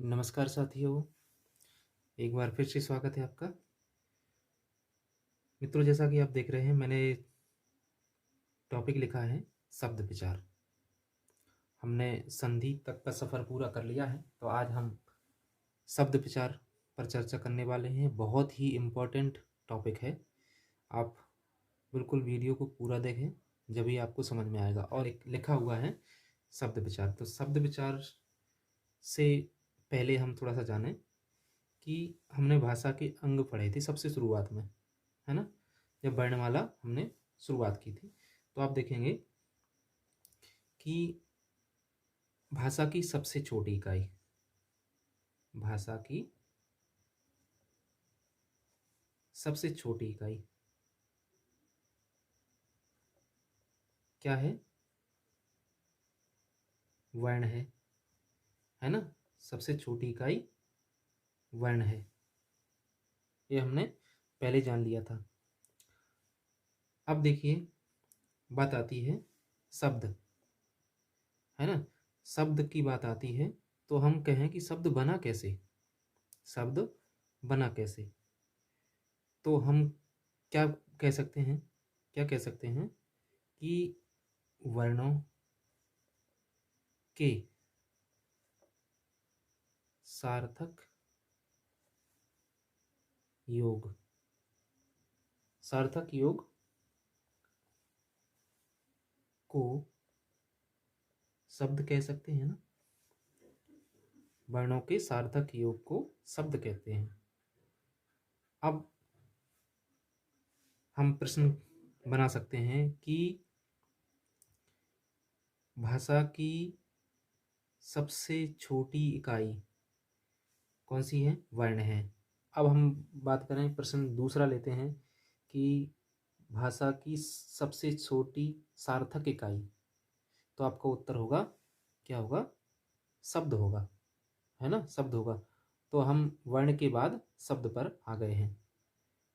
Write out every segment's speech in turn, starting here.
नमस्कार साथियों, एक बार फिर से स्वागत है आपका। मित्रों, जैसा कि आप देख रहे हैं, मैंने टॉपिक लिखा है शब्द विचार। हमने संधि तक का सफ़र पूरा कर लिया है, तो आज हम शब्द विचार पर चर्चा करने वाले हैं। बहुत ही इम्पोर्टेंट टॉपिक है। आप बिल्कुल वीडियो को पूरा देखें, जब ही आपको समझ में आएगा। और एक लिखा हुआ है शब्द विचार। तो शब्द विचार से पहले हम थोड़ा सा जानें कि हमने भाषा के अंग पढ़े थे सबसे शुरुआत में, है ना। जब वर्णमाला हमने शुरुआत की थी, तो आप देखेंगे कि भाषा की सबसे छोटी इकाई, भाषा की सबसे छोटी इकाई क्या है? वर्ण है ना। सबसे छोटी इकाई वर्ण है, ये हमने पहले जान लिया था। अब देखिए, बात आती है शब्द, है ना। शब्द की बात आती है, तो हम कहें कि शब्द बना कैसे, शब्द बना कैसे। तो हम क्या कह सकते हैं, क्या कह सकते हैं कि वर्णों के सार्थक योग, सार्थक योग को शब्द कह सकते हैं ना। वर्णों के सार्थक योग को शब्द कहते हैं। अब हम प्रश्न बना सकते हैं कि भाषा की सबसे छोटी इकाई कौन सी है? वर्ण है। अब हम बात करें, प्रश्न दूसरा लेते हैं कि भाषा की सबसे छोटी सार्थक इकाई, तो आपका उत्तर होगा, क्या होगा? शब्द होगा, है ना, शब्द होगा। तो हम वर्ण के बाद शब्द पर आ गए हैं,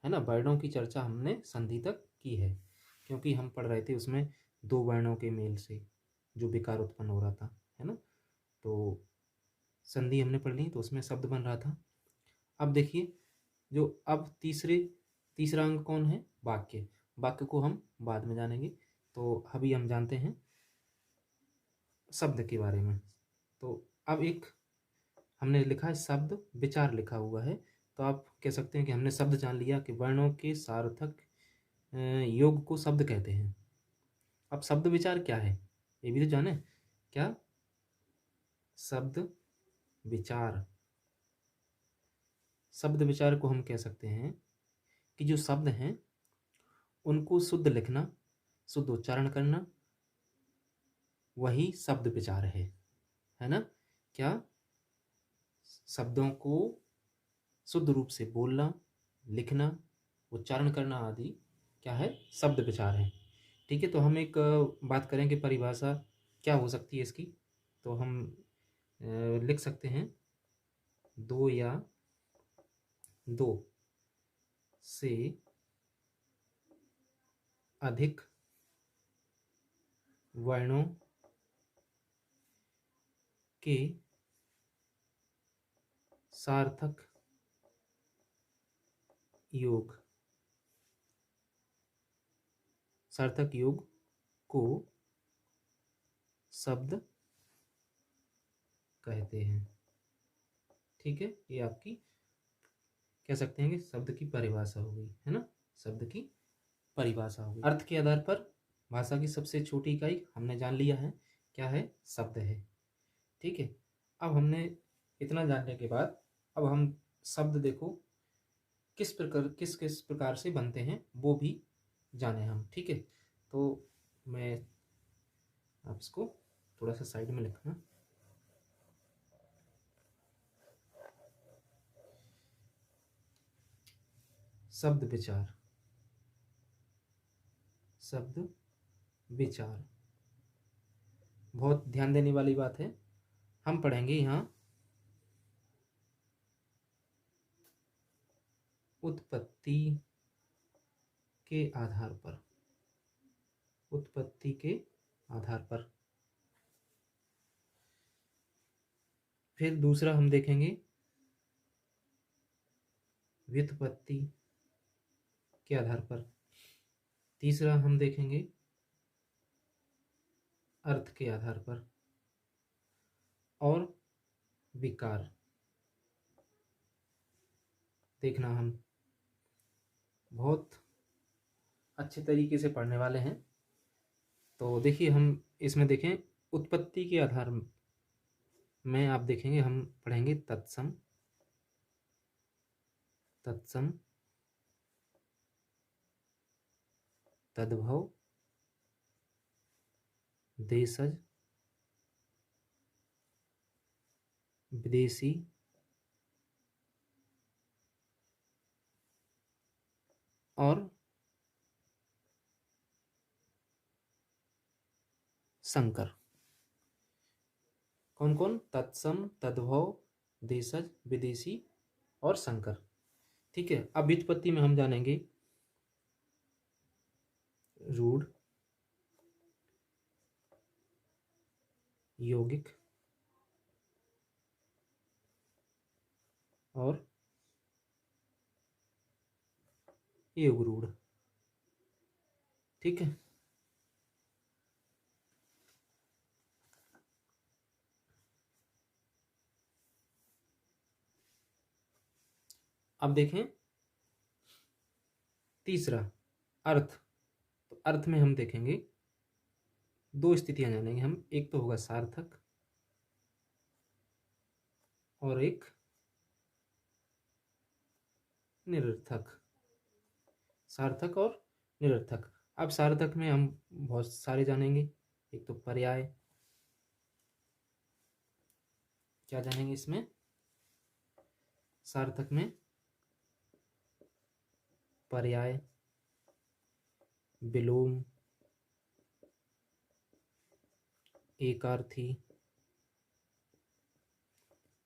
है ना। वर्णों की चर्चा हमने संधि तक की है, क्योंकि हम पढ़ रहे थे उसमें दो वर्णों के मेल से जो विकार उत्पन्न हो रहा था, है ना। तो संधि हमने पढ़ ली, तो उसमें शब्द बन रहा था। अब देखिए, जो अब तीसरा अंग कौन है? वाक्य। वाक्य को हम बाद में जानेंगे, तो अभी हम जानते हैं शब्द के बारे में। तो अब एक हमने लिखा है शब्द विचार, लिखा हुआ है। तो आप कह सकते हैं कि हमने शब्द जान लिया कि वर्णों के सार्थक योग को शब्द कहते हैं। अब शब्द विचार क्या है, ये भी तो जाने। क्या शब्द विचार? शब्द विचार को हम कह सकते हैं कि जो शब्द हैं उनको शुद्ध लिखना, शुद्ध उच्चारण करना, वही शब्द विचार है ना। क्या शब्दों को शुद्ध रूप से बोलना, लिखना, उच्चारण करना आदि क्या है? शब्द विचार है। ठीक है। तो हम एक बात करें कि परिभाषा क्या हो सकती है इसकी। तो हम लिख सकते हैं, दो या दो से अधिक वर्णों के सार्थक योग, सार्थक योग को शब्द कहते हैं। ठीक है, ये आपकी कह सकते हैं कि शब्द की परिभाषा हो गई, है ना। शब्द की परिभाषा हो गई। अर्थ के आधार पर भाषा की सबसे छोटी इकाई हमने जान लिया है, क्या है? शब्द है। ठीक है। अब हमने इतना जानने के बाद, अब हम शब्द देखो किस किस प्रकार से बनते हैं वो भी जाने हम। ठीक है। तो मैं आप इसको थोड़ा सा साइड में लिखना। शब्द विचार, शब्द विचार बहुत ध्यान देने वाली बात है। हम पढ़ेंगे यहाँ उत्पत्ति के आधार पर, उत्पत्ति के आधार पर। फिर दूसरा हम देखेंगे व्युत्पत्ति के आधार पर। तीसरा हम देखेंगे अर्थ के आधार पर। और विकार देखना हम बहुत अच्छे तरीके से पढ़ने वाले हैं। तो देखिए, हम इसमें देखें उत्पत्ति के आधार में आप देखेंगे हम पढ़ेंगे तत्सम, तत्सम, तद्भव, देशज, विदेशी, और संकर। कौन कौन? तत्सम, तद्भव, देशज, विदेशी और संकर। ठीक है। अब व्युत्पत्ति में हम जानेंगे रूढ़, यौगिक और योगरूढ़। ठीक है। अब देखें तीसरा अर्थ। तो अर्थ में हम देखेंगे दो स्थितियां जानेंगे हम। एक तो होगा सार्थक और एक निरर्थक। सार्थक और निरर्थक। अब सार्थक में हम बहुत सारे जानेंगे। एक तो पर्याय, क्या जानेंगे इसमें? सार्थक में पर्याय, विलोम, एकार्थी,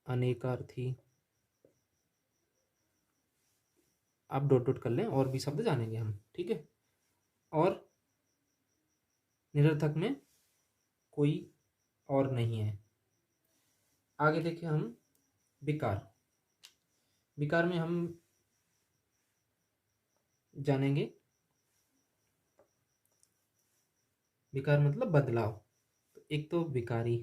अनेकार्थी। आप डॉट डॉट कर लें, और भी शब्द जानेंगे हम। ठीक है। और निरर्थक में कोई और नहीं है। आगे देखिए हम विकार। विकार में हम जानेंगे विकार मतलब बदलाव। तो एक तो विकारी।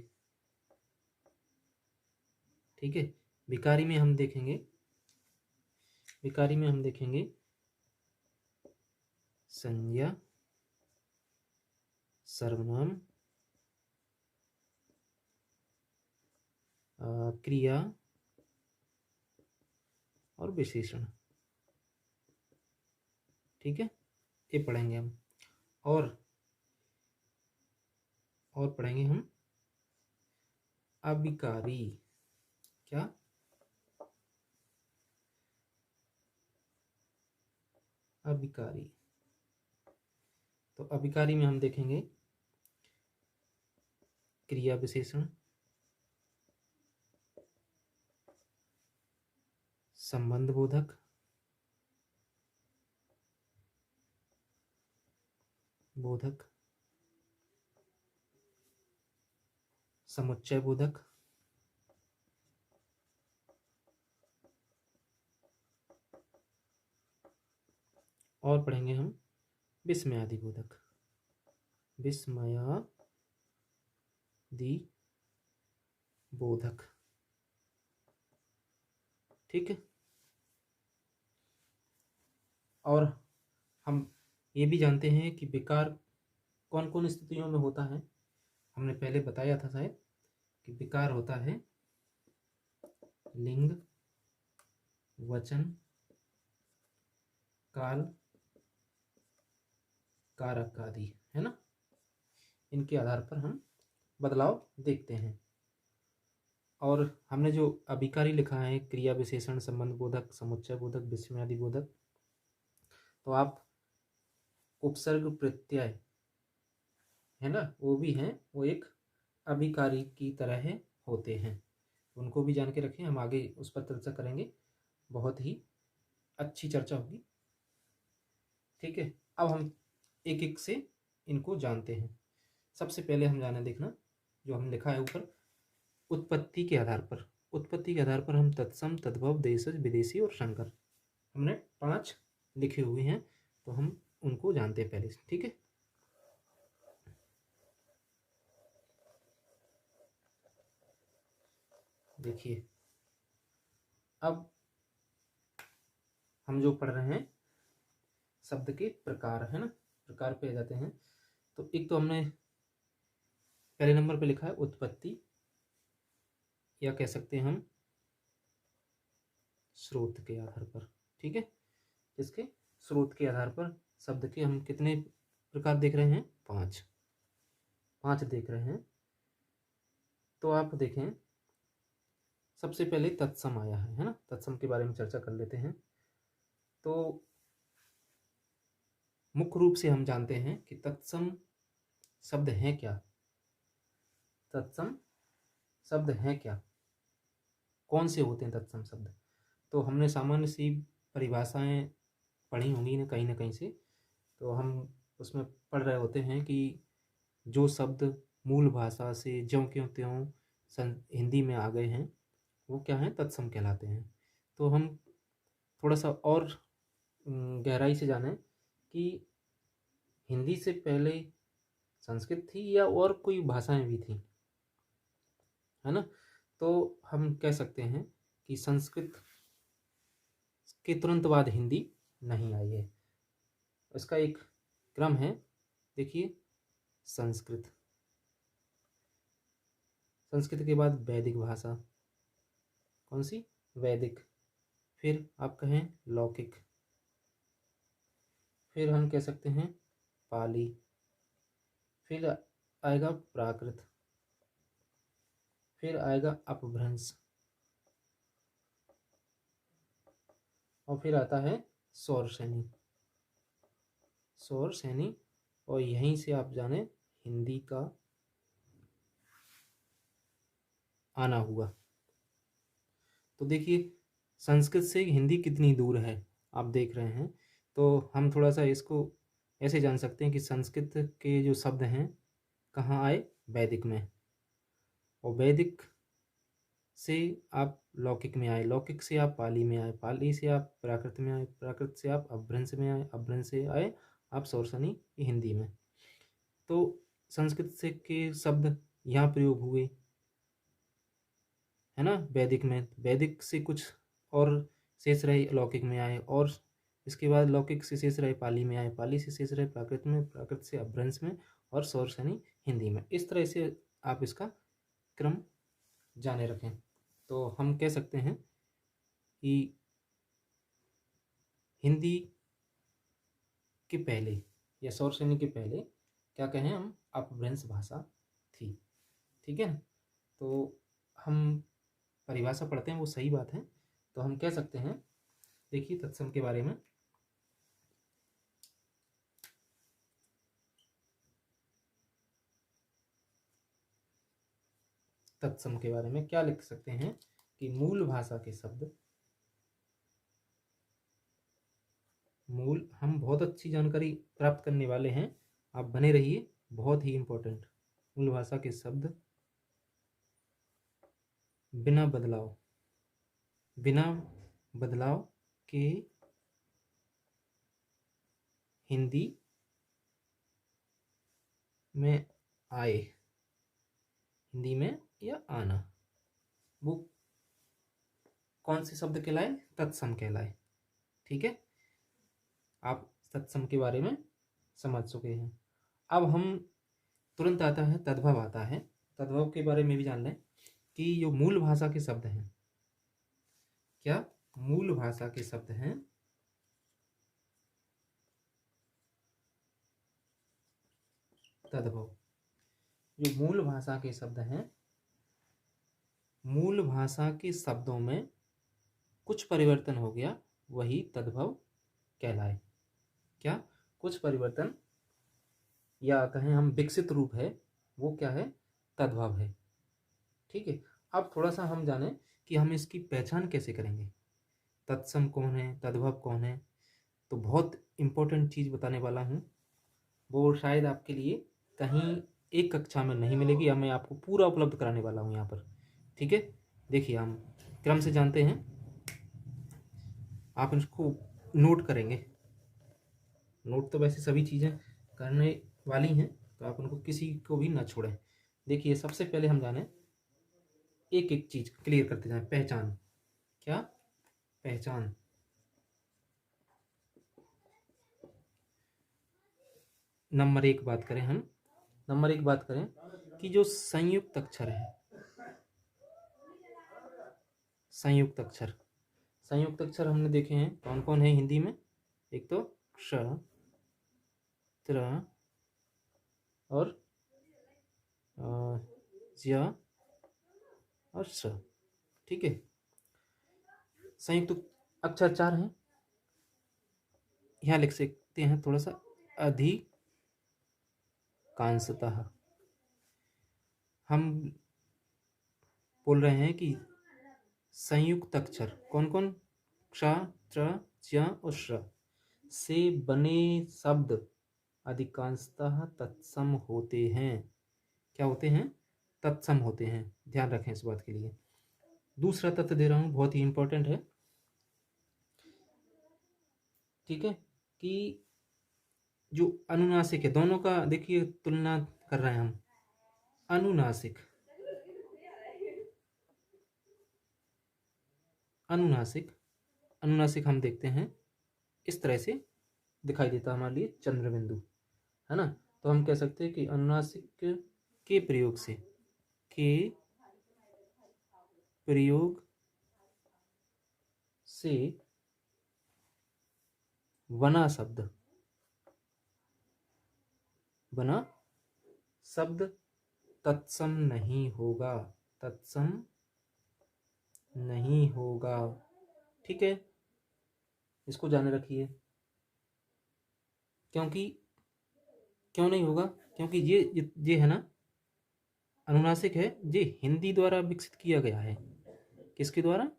ठीक है। विकारी में हम देखेंगे संज्ञा, सर्वनाम, क्रिया और विशेषण। ठीक है। ये पढ़ेंगे हम। और पढ़ेंगे हम अविकारी। क्या? अविकारी। तो अविकारी में हम देखेंगे क्रिया विशेषण, संबंध बोधक, समुच्चय बोधक, और पढ़ेंगे हम विस्मयादि बोधक। विस्मयादि बोधक। ठीक है। और हम ये भी जानते हैं कि विकार कौन कौन स्थितियों में होता है। हमने पहले बताया था शायद कि विकार होता है लिंग, वचन, काल, कारक आदि, है ना। इनके आधार पर हम बदलाव देखते हैं। और हमने जो अभिकारी लिखा है क्रिया विशेषण, संबंध बोधक, समुच्चय बोधक, विस्मयादि बोधक, तो आप उपसर्ग प्रत्यय है ना, वो भी हैं, वो एक अभिकारी की तरह होते हैं। उनको भी जान के रखें। हम आगे उस पर चर्चा करेंगे। बहुत ही अच्छी चर्चा होगी। ठीक है। अब हम एक एक से इनको जानते हैं। सबसे पहले हम देखना जो हम लिखा है ऊपर, उत्पत्ति के आधार पर। उत्पत्ति के आधार पर हम तत्सम, तद्भव, देशज, विदेशी और संकर, हमने 5 लिखे हुए हैं, तो हम उनको जानते हैं पहले से। ठीक है, देखिए अब हम जो पढ़ रहे हैं शब्द के प्रकार, है ना, प्रकार पे आ जाते हैं। तो एक तो हमने पहले नंबर पे लिखा है उत्पत्ति, या कह सकते हैं हम स्रोत के आधार पर। ठीक है, इसके स्रोत के आधार पर शब्द के हम कितने प्रकार देख रहे हैं? 5 देख रहे हैं। तो आप देखें, सबसे पहले तत्सम आया है ना, तत्सम के बारे में चर्चा कर लेते हैं। तो मुख्य रूप से हम जानते हैं कि तत्सम शब्द है क्या, तत्सम शब्द है क्या, कौन से होते हैं तत्सम शब्द। तो हमने सामान्य सी परिभाषाएं पढ़ी होंगी ना कहीं से, तो हम उसमें पढ़ रहे होते हैं कि जो शब्द मूल भाषा से ज्यों क्यों त्यों हिंदी में आ गए हैं वो क्या हैं? तत्सम कहलाते हैं। तो हम थोड़ा सा और गहराई से जानें कि हिंदी से पहले संस्कृत थी या और कोई भाषाएं भी थी, है ना। तो हम कह सकते हैं कि संस्कृत के तुरंत बाद हिंदी नहीं आई है। इसका एक क्रम है, देखिए, संस्कृत, संस्कृत के बाद वैदिक भाषा, कौन सी? वैदिक। फिर आप कहें लौकिक, फिर हम कह सकते हैं पाली, फिर आएगा प्राकृत, फिर आएगा अपभ्रंश, और फिर आता है सौरसेनी, सौरसेनी। और यहीं से आप जाने हिंदी का आना हुआ। तो देखिए संस्कृत से हिंदी कितनी दूर है आप देख रहे हैं। तो हम थोड़ा सा इसको ऐसे जान सकते हैं कि संस्कृत के जो शब्द हैं कहाँ आए? वैदिक में, और वैदिक से आप लौकिक में आए, लौकिक से आप पाली में आए, पाली से आप प्राकृत में आए, प्राकृत से आप अपभ्रंश में आए, अपभ्रंश से आए आप सौरसनी हिंदी में। तो संस्कृत से के शब्द यहाँ प्रयोग हुए, है ना, वैदिक में, वैदिक से कुछ और शेष रहे लौकिक में आए, और इसके बाद लौकिक से शेष रहे पाली में आए, पाली से शेष रहे प्राकृत में, प्राकृत से अपभ्रंश में, और सौरसनी हिंदी में। इस तरह से आप इसका क्रम जाने रखें। तो हम कह सकते हैं कि हिंदी के पहले या सौरसेनी के पहले क्या कहें हम? अपभ्रंश भाषा थी। ठीक है ना। तो हम परिभाषा पढ़ते हैं, वो सही बात है। तो हम कह सकते हैं, देखिए तत्सम के बारे में, तत्सम के बारे में क्या लिख सकते हैं कि मूल भाषा के शब्द, मूल, हम बहुत अच्छी जानकारी प्राप्त करने वाले हैं, आप बने रहिए, बहुत ही इंपॉर्टेंट। मूल भाषा के शब्द बिना बदलाव, बिना बदलाव के हिंदी में आए, हिंदी में या आना, वो कौन से शब्द कहलाए? तत्सम कहलाए। ठीक है, आप तत्सम के बारे में समझ चुके हैं। अब हम तुरंत आता है तद्भव, आता है तद्भव के बारे में भी जान लें कि जो मूल भाषा के शब्द हैं, क्या मूल भाषा के शब्द हैं तद्भव। जो मूल भाषा के शब्द हैं, मूल भाषा के शब्दों में कुछ परिवर्तन हो गया, वही तद्भव कहलाए। क्या? कुछ परिवर्तन, या कहें हम विकसित रूप है, वो क्या है? तद्भव है। ठीक है, अब थोड़ा सा हम जानें कि हम इसकी पहचान कैसे करेंगे, तत्सम कौन है, तद्भव कौन है। तो बहुत इम्पोर्टेंट चीज़ बताने वाला हूँ, वो शायद आपके लिए कहीं एक कक्षा में नहीं मिलेगी, या मैं आपको पूरा उपलब्ध कराने वाला हूँ यहाँ पर। ठीक है, देखिए हम क्रम से जानते हैं, आप इसको नोट करेंगे। नोट तो वैसे सभी चीज़ें करने वाली हैं, तो आप उनको किसी को भी ना छोड़ें। देखिए सबसे पहले हम जाने, एक एक चीज़ क्लियर करते जाएं। पहचान, क्या? पहचान। नंबर एक बात करें हम, नंबर एक बात करें कि जो संयुक्त अक्षर है, संयुक्त अक्षर, संयुक्त अक्षर हमने देखे हैं कौन कौन है हिंदी में। एक तो क्ष, त्र और ज्य और श। ठीक है, संयुक्त अक्षर 4 हैं। यहाँ लिख सकते हैं थोड़ा सा, अधिकांशतः। हम बोल रहे हैं कि संयुक्त अक्षर कौन कौन, क्ष, त्र, ज्य और श से बने शब्द अधिकांशतः तत्सम होते हैं। क्या होते हैं? तत्सम होते हैं। ध्यान रखें इस बात के लिए। दूसरा तथ्य दे रहा हूं, बहुत ही इंपॉर्टेंट है। ठीक है, कि जो अनुनासिक है, दोनों का देखिए तुलना कर रहे हैं हम। अनुनासिक, अनुनासिक, अनुनासिक हम देखते हैं इस तरह से दिखाई देता है हमारे लिए, चंद्र बिंदु, है ना। तो हम कह सकते हैं कि अनुनासिक के प्रयोग से, के प्रयोग से बना शब्द, बना शब्द तत्सम नहीं होगा, तत्सम नहीं होगा। ठीक है, इसको जाने रखिए। क्योंकि क्यों नहीं होगा? क्योंकि ये है ना, अनुनासिक है, ये हिंदी द्वारा विकसित किया गया है। किसके द्वारा?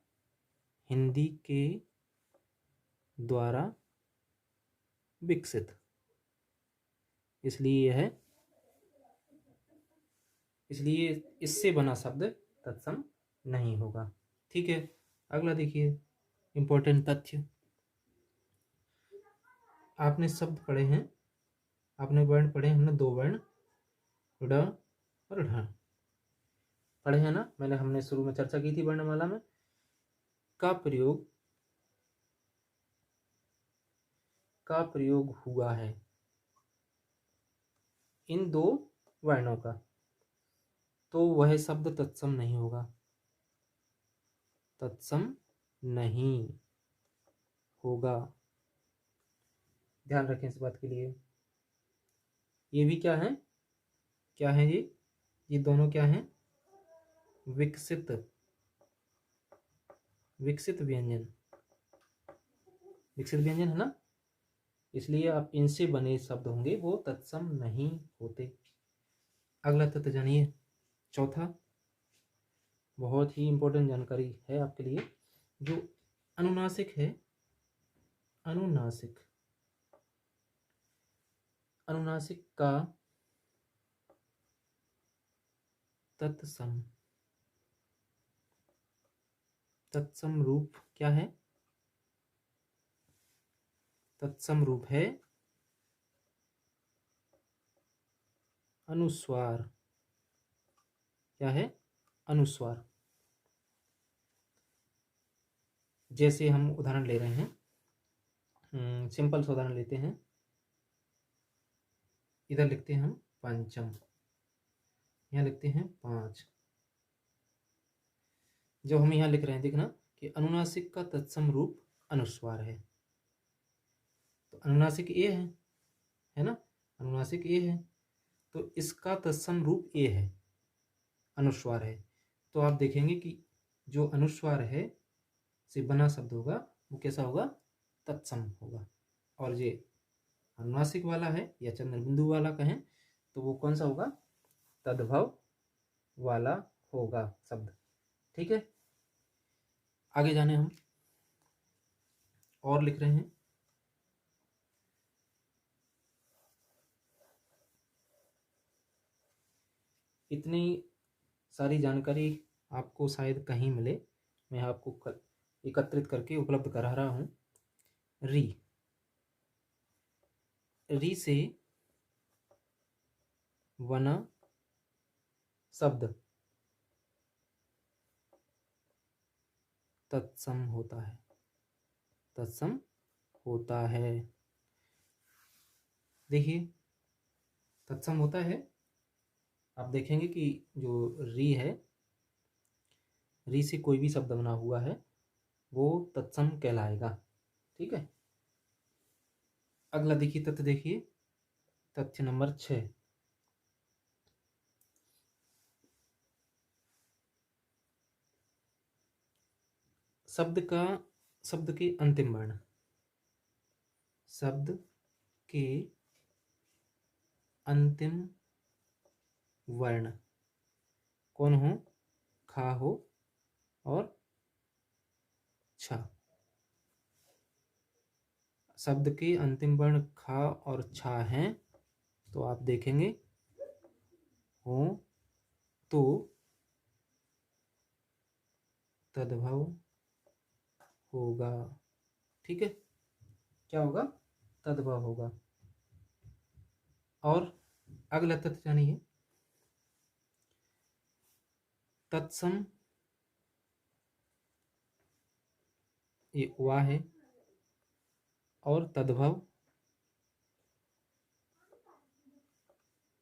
हिंदी के द्वारा विकसित, इसलिए यह है, इसलिए इससे बना शब्द तत्सम नहीं होगा। ठीक है, अगला देखिए इंपॉर्टेंट तथ्य। आपने शब्द पढ़े हैं, आपने वर्ण पढ़े, हमने 2 वर्ण ड और ढ पढ़े हैं ना। हमने शुरू में चर्चा की थी वर्णमाला में, का प्रयोग हुआ है इन 2 वर्णों का, तो वह शब्द तत्सम नहीं होगा, तत्सम नहीं होगा। ध्यान रखें इस बात के लिए। ये भी क्या है, क्या है ये दोनों क्या हैं? विकसित, विकसित व्यंजन, विकसित व्यंजन है ना, इसलिए आप इनसे बने शब्द होंगे वो तत्सम नहीं होते। अगला तथ्य जानिए, चौथा, बहुत ही इंपॉर्टेंट जानकारी है आपके लिए। जो अनुनासिक है, अनुनासिक, अनुनासिक का तत्सम, तत्सम रूप क्या है? तत्सम रूप है अनुस्वार। क्या है? अनुस्वार। जैसे हम उदाहरण ले रहे हैं, सिंपल सा उदाहरण लेते हैं। इधर लिखते हैं हम पंचम, यहाँ लिखते हैं 5। जब हम यहाँ लिख रहे हैं, देखना कि अनुनासिक का तत्सम रूप अनुस्वार है, तो अनुनासिक ए है ना, अनुनासिक ए है, तो इसका तत्सम रूप ए है, अनुस्वार है। तो आप देखेंगे कि जो अनुस्वार है से बना शब्द होगा वो कैसा होगा? तत्सम होगा। और ये अनुनासिक वाला है या चंद्रबिंदु वाला कहें तो वो कौन सा होगा? तद्भव वाला होगा शब्द। ठीक है, आगे जाने हम और लिख रहे हैं। इतनी सारी जानकारी आपको शायद कहीं मिले, मैं आपको एकत्रित करके उपलब्ध करा रहा हूँ। री, री से बना शब्द तत्सम होता है, तत्सम होता है। देखिए तत्सम होता है, आप देखेंगे कि जो री है, री से कोई भी शब्द बना हुआ है वो तत्सम कहलाएगा। ठीक है, अगला देखिए तथ्य, देखिए तथ्य नंबर 6। शब्द के अंतिम वर्ण, शब्द के अंतिम वर्ण कौन हो? खा हो और छा। शब्द के अंतिम वर्ण खा और छा हैं तो आप देखेंगे हो तो तद्भव होगा। ठीक है, क्या होगा? तद्भव होगा। और अगला तथ्य जानिए, तत्सम, ये वा है, और तद्भव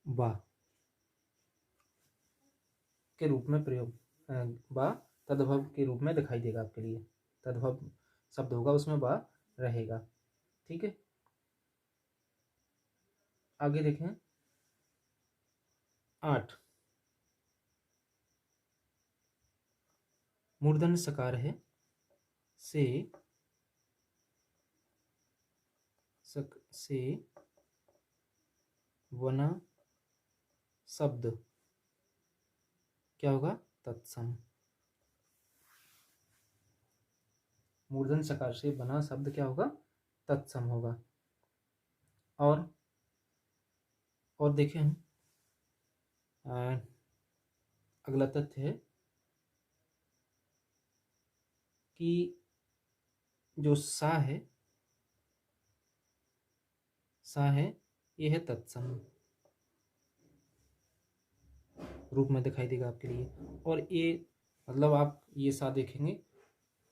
बा के रूप में प्रयोग, बा तद्भव के रूप में दिखाई देगा आपके लिए। तद्भव शब्द होगा उसमें बा रहेगा। ठीक है, आगे देखें 8। मूर्धन्य सकार है से बना शब्द क्या होगा? तत्सम। मूर्धन्य सकार से बना शब्द क्या होगा? तत्सम होगा। और देखें हम अगला तथ्य है कि जो सा है, ये है तत्सम रूप में दिखाई देगा आपके लिए। और ये मतलब आप ये सा देखेंगे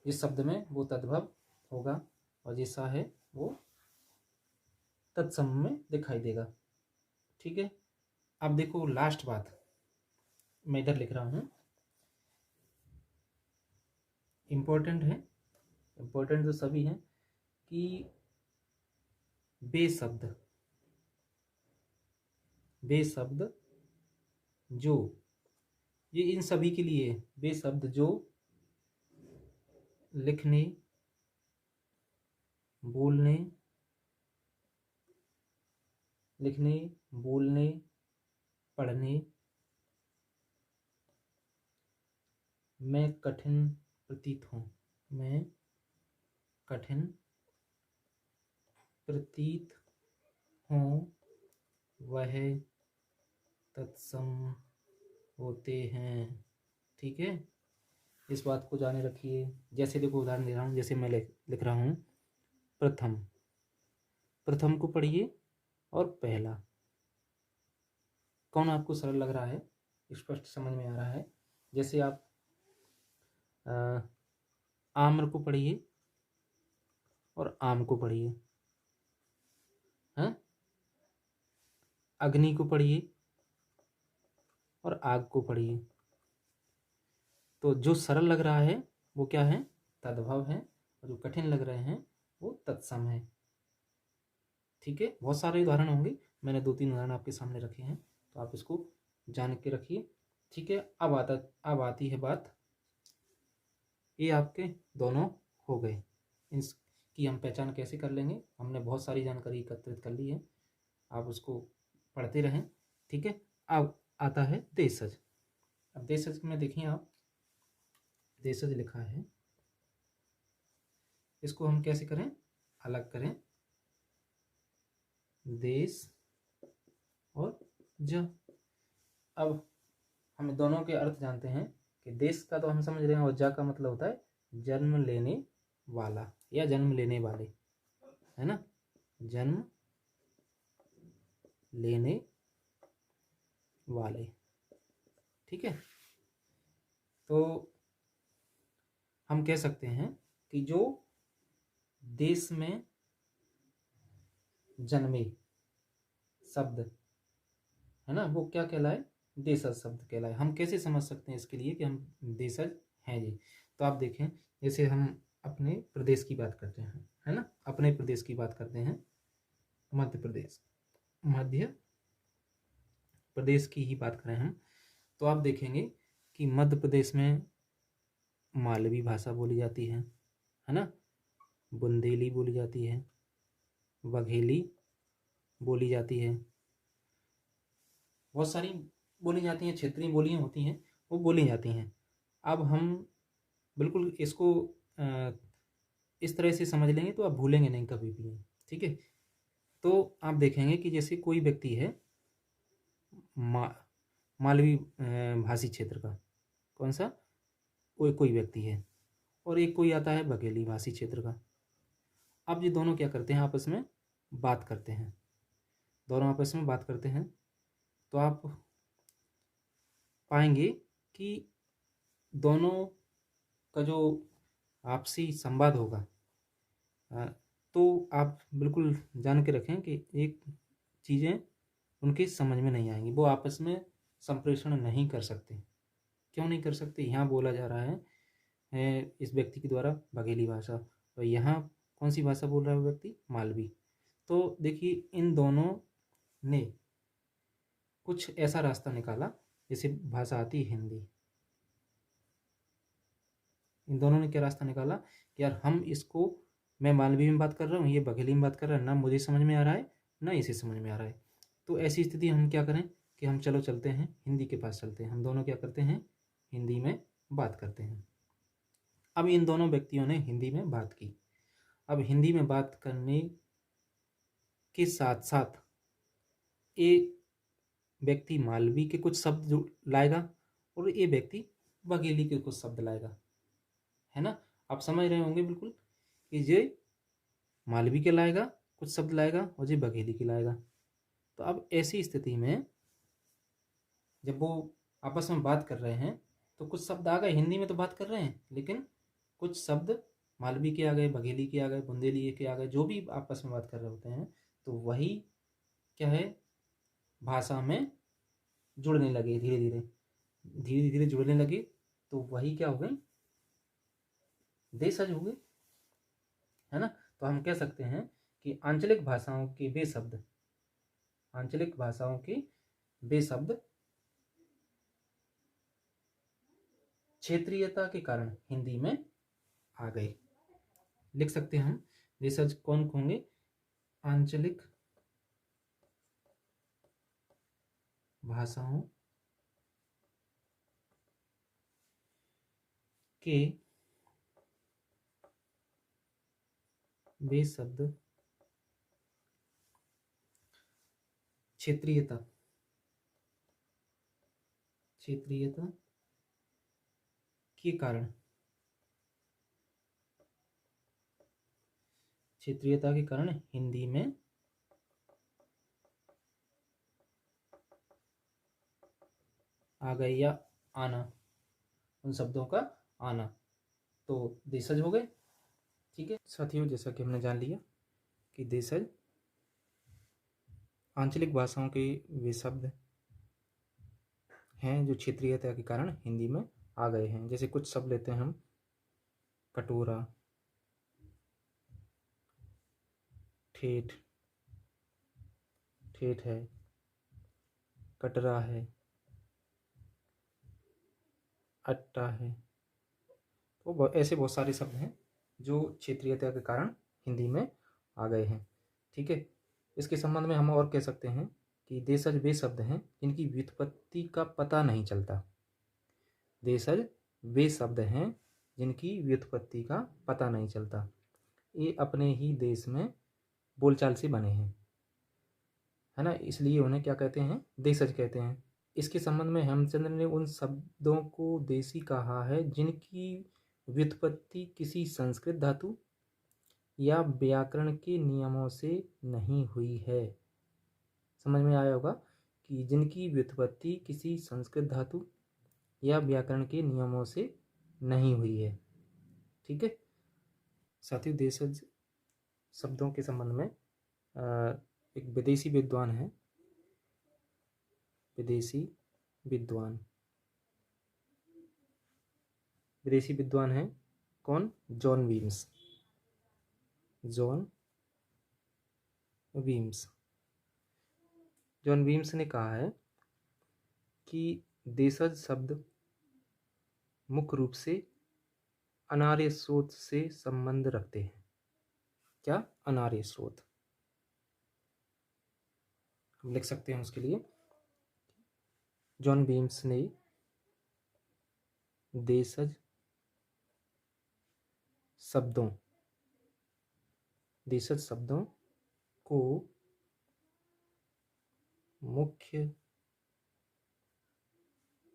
जिस शब्द में वो तद्भव होगा, और ये सा है वो तत्सम में दिखाई देगा। ठीक है, अब देखो लास्ट बात मैं इधर लिख रहा हूँ, इम्पोर्टेंट है, इम्पोर्टेंट तो सभी हैं, कि बेशब्द जो, ये इन सभी के लिए बेशब्द जो लिखने, बोलने पढ़ने में कठिन प्रतीत हों, वह तत्सम होते हैं। ठीक है, इस बात को जाने रखिए। जैसे देखो उदाहरण दे रहा हूँ, जैसे मैं लिख रहा हूँ प्रथम को पढ़िए और पहला, कौन आपको सरल लग रहा है, स्पष्ट समझ में आ रहा है? जैसे आप आम्र को पढ़िए और आम को पढ़िए, हैं? अग्नि को पढ़िए और आग को पढ़िए। तो जो सरल लग रहा है वो क्या है? तद्भव है, और जो कठिन लग रहे हैं वो तत्सम है। ठीक है, बहुत सारे उदाहरण होंगे, मैंने 2-3 उदाहरण आपके सामने रखे हैं, तो आप इसको जान के रखिए। ठीक है, अब आती है बात, ये आपके दोनों हो गए, इनकी हम पहचान कैसे कर लेंगे? हमने बहुत सारी जानकारी एकत्रित कर ली है, आप उसको पढ़ते रहें। ठीक है, अब आता है देशज। अब देशज में देखिए आप, देशज लिखा है, इसको हम कैसे करें? अलग करें, देश और ज। अब हम दोनों के अर्थ जानते हैं कि देश का तो हम समझ रहे हैं, और जा का मतलब होता है जन्म लेने वाला या जन्म लेने वाले, है ना, जन्म लेने वाले। ठीक है, तो हम कह सकते हैं कि जो देश में जन्मे शब्द है ना, वो क्या कहलाए, देशज शब्द कहलाए। हम कैसे समझ सकते हैं इसके लिए कि हम देशज हैं जी? तो आप देखें, जैसे हम अपने प्रदेश की बात करते हैं, है ना, अपने प्रदेश की बात करते हैं, मध्य प्रदेश, मध्य प्रदेश की ही बात करें हम, तो आप देखेंगे कि मध्य प्रदेश में मालवी भाषा बोली जाती है ना, बुंदेली बोली जाती है, बघेली बोली जाती है, बहुत सारी बोली जाती हैं, क्षेत्रीय बोलियां होती हैं, वो बोली जाती हैं। अब हम बिल्कुल इसको इस तरह से समझ लेंगे तो आप भूलेंगे नहीं कभी भी। ठीक है, तो आप देखेंगे कि जैसे कोई व्यक्ति है मालवी भाषी क्षेत्र का, कौन सा, कोई व्यक्ति है, और एक कोई आता है बघेली भाषी क्षेत्र का। अब ये दोनों क्या करते हैं, आपस में बात करते हैं, दोनों आपस में बात करते हैं, तो आप पाएंगे कि दोनों का जो आपसी संवाद होगा, तो आप बिल्कुल जान के रखें कि एक चीज़ें उनकी समझ में नहीं आएंगी, वो आपस में संप्रेषण नहीं कर सकते। क्यों नहीं कर सकते? यहाँ बोला जा रहा है इस व्यक्ति के द्वारा बघेली भाषा, और यहाँ कौन सी भाषा बोल रहा है वो व्यक्ति, मालवी। तो देखिए, इन दोनों ने कुछ ऐसा रास्ता निकाला, जैसे भाषा आती है हिंदी, इन दोनों ने क्या रास्ता निकाला कि यार हम इसको, मैं मालवी में बात कर रहा हूँ, ये बघेली में बात कर रहा है, ना मुझे समझ में आ रहा है ना इसे समझ में आ रहा है। तो ऐसी स्थिति हम क्या करें कि हम चलो चलते हैं हिंदी के पास चलते हैं, हम दोनों क्या करते हैं, हिंदी में बात करते हैं। अब इन दोनों व्यक्तियों ने हिंदी में बात की। अब हिंदी में बात करने के साथ साथ एक व्यक्ति मालवी के कुछ शब्द जो लाएगा, और ये व्यक्ति बघेली के कुछ शब्द लाएगा, है ना। आप समझ रहे होंगे बिल्कुल कि ये मालवी के लाएगा कुछ शब्द लाएगा, और ये बघेली के लाएगा। तो अब ऐसी स्थिति में जब वो आपस में बात कर रहे हैं, तो कुछ शब्द आ गए, हिंदी में तो बात कर रहे हैं, लेकिन कुछ शब्द मालवी के आ गए, बघेली के आ गए, बुंदेली के आ गए, जो भी आपस में बात कर रहे होते हैं, तो वही क्या है, भाषा में जुड़ने लगे, धीरे धीरे धीरे धीरे जुड़ने लगे, तो वही क्या हो गए, देशज हो गए, है ना। तो हम कह सकते हैं कि आंचलिक भाषाओं के वे शब्द, आंचलिक भाषाओं के वे शब्द क्षेत्रीयता के कारण हिंदी में आ गए। लिख सकते हैं हम, देशज कौन होंगे, आंचलिक भाषाओं के वे शब्द क्षेत्रीयता के कारण, क्षेत्रीयता के कारण हिंदी में आ गए, या आना, उन शब्दों का आना, तो देशज हो गए। ठीक है साथियों, जैसा कि हमने जान लिया कि देशज आंचलिक भाषाओं के वे शब्द हैं जो क्षेत्रीयता के कारण हिंदी में आ गए हैं। जैसे कुछ शब्द लेते हैं हम, कटोरा, ठेठ, ठेठ है, कटरा है, अट्टा है, तो ऐसे बहुत सारे शब्द हैं जो क्षेत्रीयता के कारण हिंदी में आ गए हैं। ठीक है, इसके संबंध में हम और कह सकते हैं कि देशज वे शब्द हैं जिनकी व्युत्पत्ति का पता नहीं चलता। देशज वे शब्द हैं जिनकी व्युत्पत्ति का पता नहीं चलता, ये अपने ही देश में बोलचाल से बने हैं, है ना, इसलिए उन्हें क्या कहते हैं, देशज कहते हैं। इसके संबंध में हेमचंद्र ने उन शब्दों को देसी कहा है जिनकी व्युत्पत्ति किसी संस्कृत धातु या व्याकरण के नियमों से नहीं हुई है। समझ में आया होगा कि जिनकी व्युत्पत्ति किसी संस्कृत धातु या व्याकरण के नियमों से नहीं हुई है। ठीक है साथियों, देशज शब्दों के संबंध में एक विदेशी विद्वान है, विदेशी विद्वान है कौन? जॉन वीम्स। जॉन वीम्स ने कहा है कि देशज शब्द मुख्य रूप से अनार्य स्रोत से संबंध रखते हैं। क्या? अनार्य स्रोत। हम लिख सकते हैं उसके लिए, जॉन वीम्स ने देशज शब्दों को मुख्य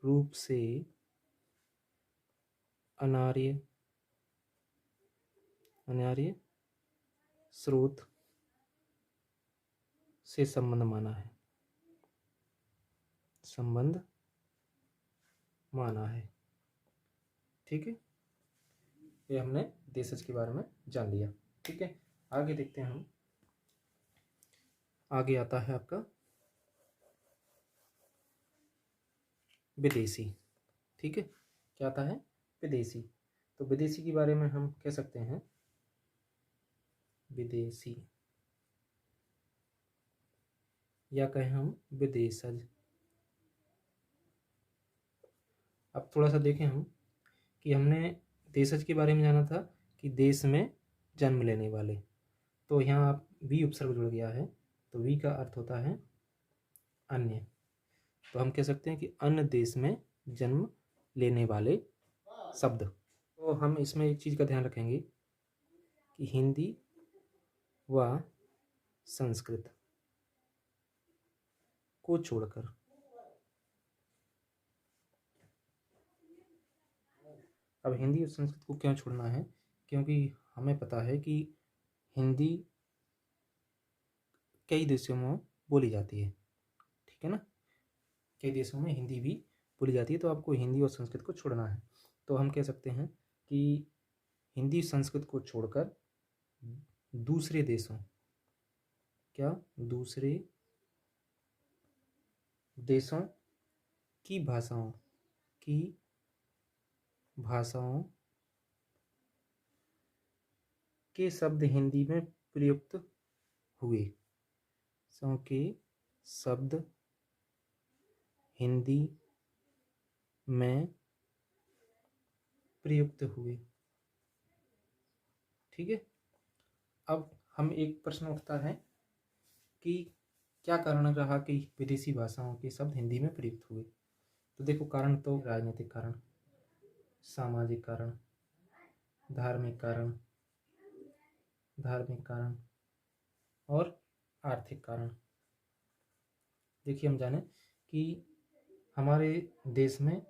रूप से अनार्य स्रोत से संबंध माना है। ठीक है, ये हमने देशज के बारे में जान लिया। ठीक है, आगे देखते हैं हम। आगे आता है आपका विदेशी। ठीक है, क्या आता है? विदेशी। तो विदेशी के बारे में हम कह सकते हैं विदेशी, या कहें हम विदेशज। अब थोड़ा सा देखें हम कि हमने देशज के बारे में जाना था कि देश में जन्म लेने वाले, तो यहाँ आप वी उपसर्ग जुड़ गया है, तो वी का अर्थ होता है अन्य। तो हम कह सकते हैं कि अन्य देश में जन्म लेने वाले शब्द। तो हम इसमें एक चीज़ का ध्यान रखेंगे कि हिंदी व संस्कृत को छोड़कर, अब हिंदी और संस्कृत को क्यों छोड़ना है? क्योंकि हमें पता है कि हिंदी कई देशों में बोली जाती है। ठीक है ना, कई देशों में हिंदी भी बोली जाती है, तो आपको हिंदी और संस्कृत को छोड़ना है। तो हम कह सकते हैं कि हिंदी संस्कृत को छोड़कर दूसरे देशों, क्या? दूसरे देशों की भाषाओं के शब्द हिंदी में प्रयुक्त हुए, के शब्द हिंदी में प्रयुक्त हुए। ठीक है, अब हम एक प्रश्न उठता है कि क्या कारण रहा कि विदेशी भाषाओं के शब्द हिंदी में प्रयुक्त हुए? तो देखो, कारण तो राजनीतिक कारण, सामाजिक कारण, धार्मिक कारण और आर्थिक कारण। देखिए, हम जाने कि हमारे देश में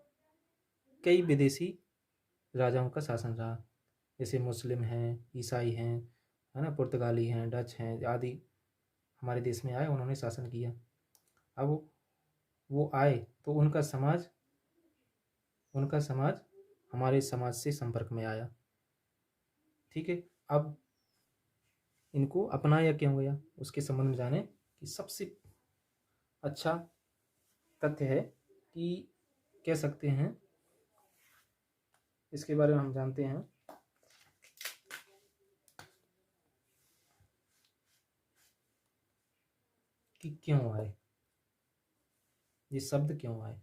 कई विदेशी राजाओं का शासन रहा, जैसे मुस्लिम हैं, ईसाई हैं, है ना, पुर्तगाली हैं, डच हैं आदि हमारे देश में आए, उन्होंने शासन किया। अब वो आए तो उनका समाज हमारे समाज से संपर्क में आया। ठीक है, अब इनको अपनाया क्यों गया, उसके संबंध में जाने कि सबसे अच्छा तथ्य है कि कह सकते हैं, इसके बारे में हम जानते हैं कि क्यों आए, ये शब्द क्यों आए,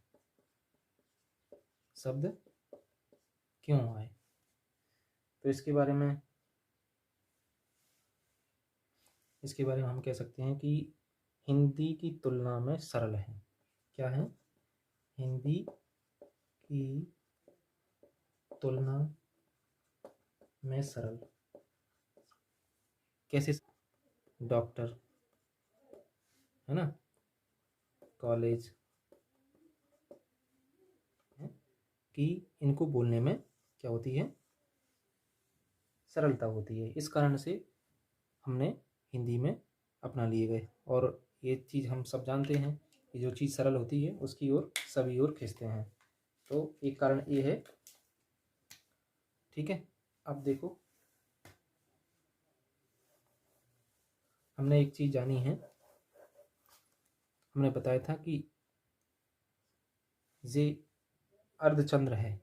तो इसके बारे में हम कह सकते हैं कि हिंदी की तुलना में सरल है। क्या है? हिंदी की तुलना में सरल। कैसे? डॉक्टर, है ना, कॉलेज, कि इनको बोलने में क्या होती है, सरलता होती है। इस कारण से हमने हिंदी में अपना लिए गए। और ये चीज़ हम सब जानते हैं कि जो चीज़ सरल होती है उसकी ओर सभी ओर खींचते हैं। तो एक कारण ये है। ठीक है, अब देखो हमने एक चीज़ जानी है, हमने बताया था कि ये अर्धचंद्र है।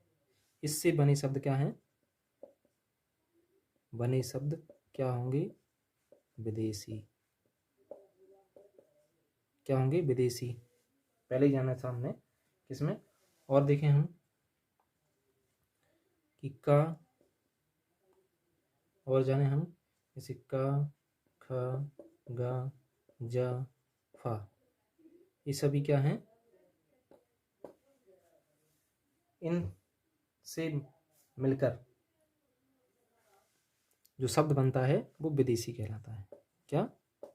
इससे बने शब्द क्या हैं? बने शब्द क्या होंगे? विदेशी। क्या होंगे? विदेशी। पहले ही जाना था हमने किसमें। और देखें हम कि का, और जाने हम जैसे का, ख, गा, जा, फा, ये सभी क्या हैं? इन से मिलकर जो शब्द बनता है वो विदेशी कहलाता है। क्या?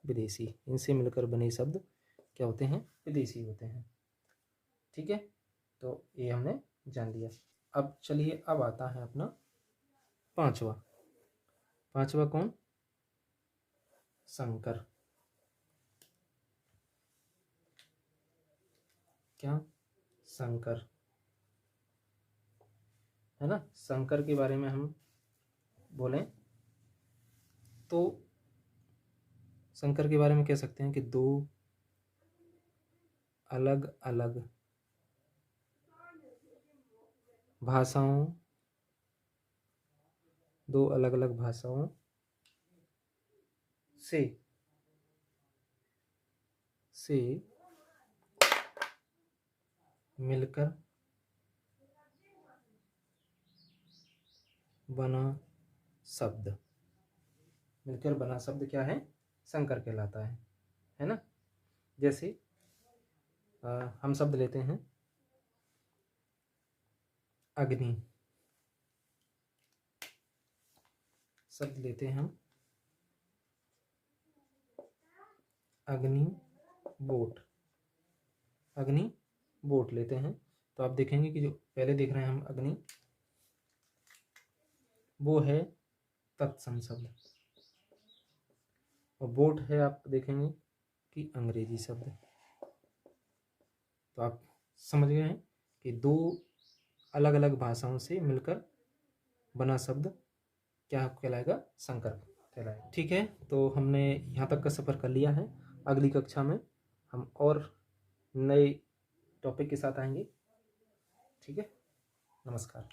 विदेशी। इनसे मिलकर बने शब्द क्या होते हैं? विदेशी होते हैं। ठीक है, तो ये हमने जान लिया। अब चलिए, अब आता है अपना पांचवा। पांचवा कौन? संकर। क्या? संकर, है ना। संकर के बारे में हम बोलें तो संकर के बारे में कह सकते हैं कि दो अलग अलग भाषाओं, दो अलग अलग भाषाओं से मिलकर बना शब्द, मिलकर बना शब्द क्या है? संकर कहलाता है ना। जैसे हम शब्द लेते हैं अग्नि, शब्द लेते हैं हम अग्नि बोट, अग्नि बोट लेते हैं। तो आप देखेंगे कि जो पहले देख रहे हैं हम अग्नि, वो है तत्सम शब्द, और बोट है आप देखेंगे कि अंग्रेजी शब्द। तो आप समझ गए हैं कि दो अलग अलग भाषाओं से मिलकर बना शब्द क्या कहलाएगा? संकर कहलाएगा। ठीक है, तो हमने यहाँ तक का सफ़र कर लिया है। अगली कक्षा में हम और नए टॉपिक के साथ आएंगे। ठीक है, नमस्कार।